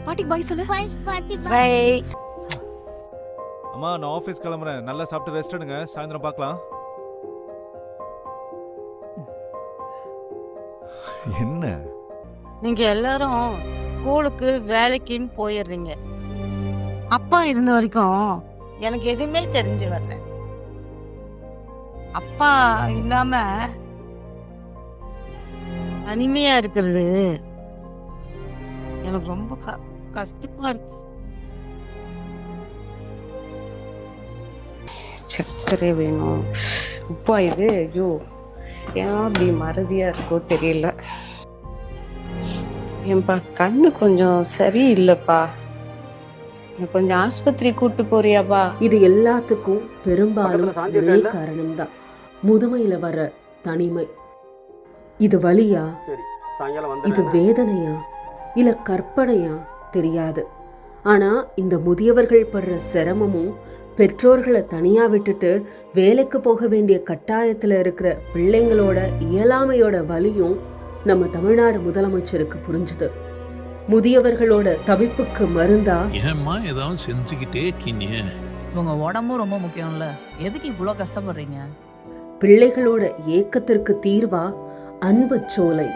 பாட்டிக்கு பாய் சொல்லு. பை. அம்மா நான் ஆஃபீஸ் கிளம்புறேன். நல்லா சாப்பிட்டு ரெஸ்ட் எடுங்க. சாயந்தரம் பார்க்கலாம். என்ன நீங்க எல்லாரும் ஸ்கூலுக்கு வேலைக்குன்னு போயிடுறீங்க. அப்பா இருந்த வரைக்கும் எனக்கு எதுவுமே தெரிஞ்சு வரல. அப்பா இல்லாம தனிமையா இருக்கிறது எனக்கு ரொம்ப கஷ்டமா இருக்கு. சர்க்கரை வேணும். உப்பா இது? ஐயோ, ஏன் அப்படி மறதியா இருக்கோ தெரியல. ஏன்பா கண்ணு கொஞ்சம் சரியில்லைப்பா, கொஞ்சம் ஆஸ்பத்திரி கூட்டு போறியாப்பா? இது எல்லாத்துக்கும் பெரும்பாலும் ஒரே காரணம்தான், முதுமையில வர தனிமை. இது வலியா, இது வேதனையா, இல்ல கற்பனையா தெரியாது. ஆனா இந்த முதியவர்கள் படுற சிரமமும், பெற்றோர்களை தனியா விட்டுட்டு வேலைக்கு போக வேண்டிய கட்டாயத்துல இருக்கிற பிள்ளைங்களோட இயலாமையோட வலியும் நம்ம தமிழ்நாடு முதலமைச்சருக்கு புரிஞ்சுது. முதியவர்களோட தவிப்புக்கு மருந்தா ஏம்மா ஏதாவது செஞ்சுக்கிட்டே இருக்கீங்க? உங்க உடம்பும் ரொம்ப முக்கியம்ல, எதுக்கு இவ்வளோ கஷ்டப்படுறீங்க? பிள்ளைகளோட ஏக்கத்திற்கு தீர்வா அன்பு சோலை.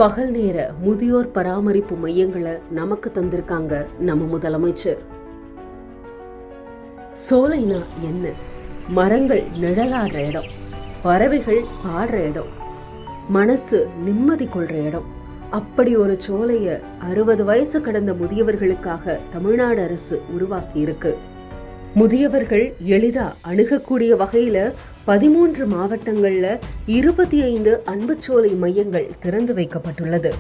பகல் நேர முதியோர் பராமரிப்பு மையங்களை நமக்கு தந்திருக்காங்க நம்ம முதலமைச்சர். சோலைனா என்ன? மரங்கள் நிழலாடுற இடம், பறவைகள் பாடுற இடம், மனசு நிம்மதி கொள்ற இடம். அப்படி ஒரு சோலைய 60 வயசு கடந்த முதியவர்களுக்காக தமிழ்நாடு அரசு உருவாக்கி இருக்கு. முதியவர்கள் எளிதா அணுகக்கூடிய வகையில 13 மாவட்டங்கள்ல 25 அன்புச்சோலை மையங்கள் திறந்து வைக்கப்பட்டுள்ளது.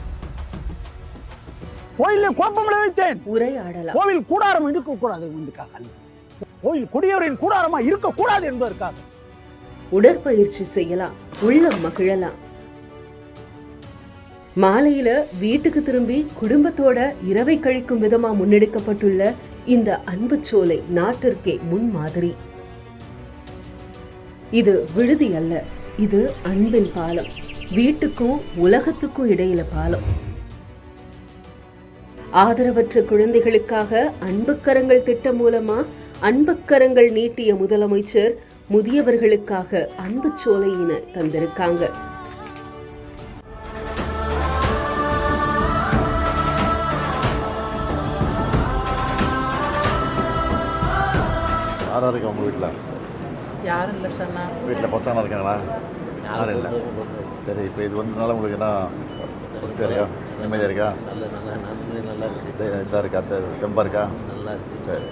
கோயிலில் குழப்பங்களை வைத்தேன். உரையாடலாம். கோவில் கூடாரம் இருக்கக்கூடாது என்பதற்காக, கோயில் குடியவரின் கூடாரமா இருக்கக்கூடாது என்பதற்காக. உடற்பயிற்சி செய்யலாம், உள்ளம் மகிழலாம். மாலையில வீட்டுக்கு திரும்பி குடும்பத்தோட இரவை கழிக்கும் விதமா முன்னெடுக்கப்பட்டுள்ள இந்த அன்புச்சோலை நாட்டிற்கே முன்மாதிரி. இது விடுதி அல்ல, இது அன்பின் பாலம். வீட்டுக்கும் உலகத்துக்கும் இடையில பாலம். ஆதரவற்ற குழந்தைகளுக்காக அன்புக்கரங்கள் திட்டம் மூலமா அன்புக்கரங்கள் நீட்டிய முதலமைச்சர் முதியவர்களுக்காக அன்புச்சோலையின தந்திருக்காங்க. யாராக இருக்கா உங்கள் வீட்டில்? யாரும் இல்லை சார். வீட்டில் பசங்க இருக்காங்களா? யாரும் இல்லை. சரி, இப்போ இது வந்ததுனால உங்களுக்கு என்ன வசதியாக இருக்கா? நிம்மதியாக இருக்கா? நல்லா இதாக இருக்கா? தெம்பாக இருக்கா? நல்லா இருக்கு. சரி.